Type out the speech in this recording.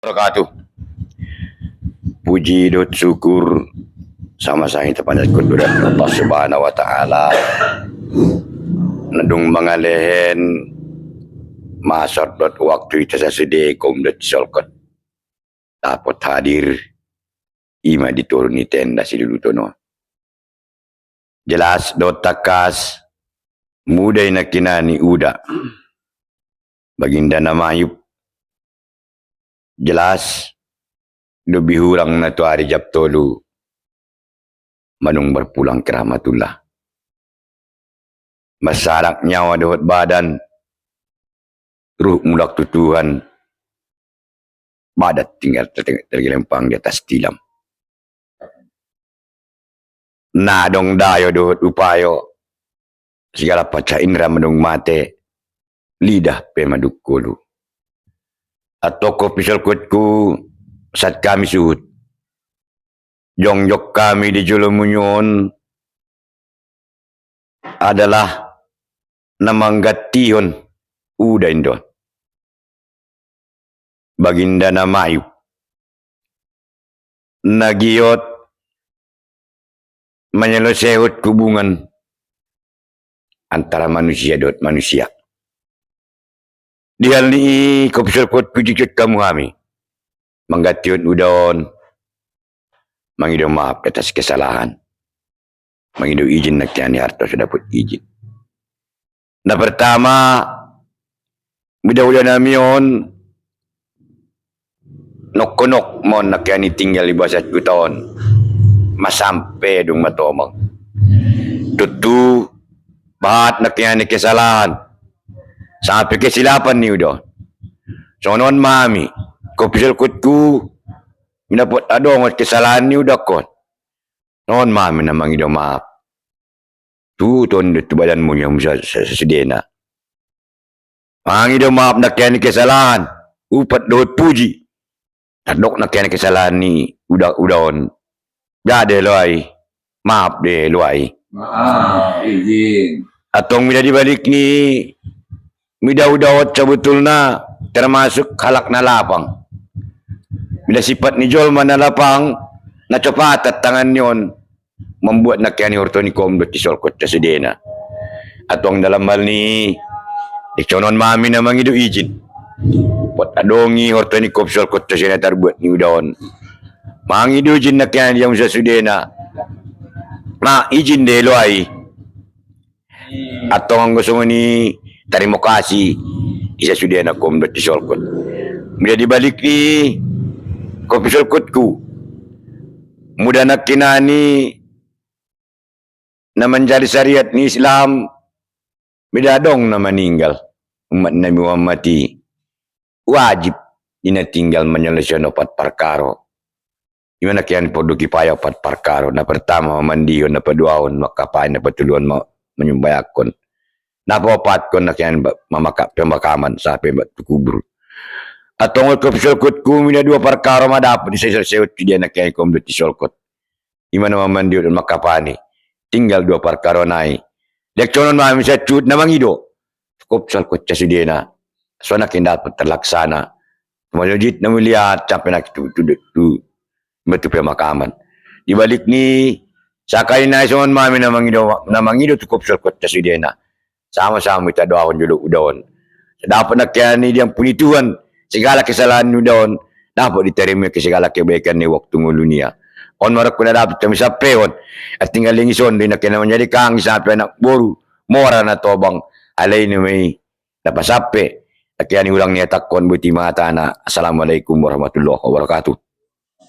Wabarakatuh. Puji dan syukur sama saya kepada kudrat Allah Subhanahu wa taala. Nadung mangalehen masar dot waktu itu sasede kom dot solkot. Dapat hadir ima dituruni tenda si dulu tono. Jelas dot takas mudai nakinani uda. Baginda nama Ayub jelas lebih hurang na tu hari jab tolu manung berpulang ke rahmatullah. Masarak nyawa dohot badan ruh mulak tutuhan badat tinggal tergelempang di atas tilam. Nadong dayo dohot upayo segala paca indra menung mate lidah pemaduk kulu. Atau kopisal kutku saat kami suhut. Jongjok kami di Jolomunyon adalah namanggation udah indo. Baginda nama Ayub. Nagiot menyelesaikan hubungan antara manusia dan manusia. Di hal ini kopisal kot pujikut kamu kami. Manggatiun udon. Mangido maaf atas kesalahan. Mangido izin nakiani harta sudah dapat izin. Nah pertama, mudah-mudahan namion nok-nok mon nakiani tinggal di bawah 1 tahun. Masampe dung matomang. Tutu bahat nakiani kesalahan. Sampai kesilapan ni udah. Sonon mami, kopisal kutku minapot adong at kesalahan ni udah kot. Non mami namang ido maaf. Tu ton itu badan mo yang sesedena. Ang ido maaf na kaya ni kesalahan. Upat dohot puji. Tadok na kaya ni kesalahan ni udahon. Gade loay. Maaf deh loay. Maaf, izin. Atong mida dibalik ni mida udawat sebetulnya termasuk halak na lapang. Bila sifat ni jol mana lapang na cepat tangan yon membuat nakiani hortoni kom dot isolkot sedena. Atong dalam hal ni dikonon mami na mangido izin. Pot adongi hortoni kom solkot sedena terbuat ni udawon. Mangido izin nakiani yang sedena. Ma izin de loai. Atong gusto ni terima kasih isa sudah nak kom dot isolkot. Bila dibalik ni kopisal kutku mudah nak kinani na menjadi syariat ni Islam bidadong na meninggal umat Nabi Muhammad wajib ina tinggal menyelesaikan 4 perkara. Gimana kian podo kipaya 4 perkara. Na pertama mandion, na paduaon makapain, na patuluan menyumbayakon. Napapat ko na kian pemakaman sampai kubur. Atong kopisal kutku mina 2 perkara madapat disesewet dia nak kian kom dot isolkot. Gimana mandion dan makapani. Tinggal 2 perkara nai. Lekconon mami sa cut na mangido. Kopsal ko ca sudena. So na dapat terlaksana. Majid na melihat sampai nak tu betul pemakaman. Di balik ni sakay na son mami na mangido tu kopsal ko ca sudena. Sama-sama kita doakan dulu udahon. Dapat nak kiani yang puji Tuhan segala kesalahan udahon dapat diterima ke segala kebaikan ni waktu ngulunia. On marak ko na dapat kami sa peon at tinggal lingison din na menjadi kang sampai anak boru mora na tobang alay ni may napasape at kaya ni ulang niya takon buti mga tana. Assalamualaikum warahmatullahi wabarakatuh.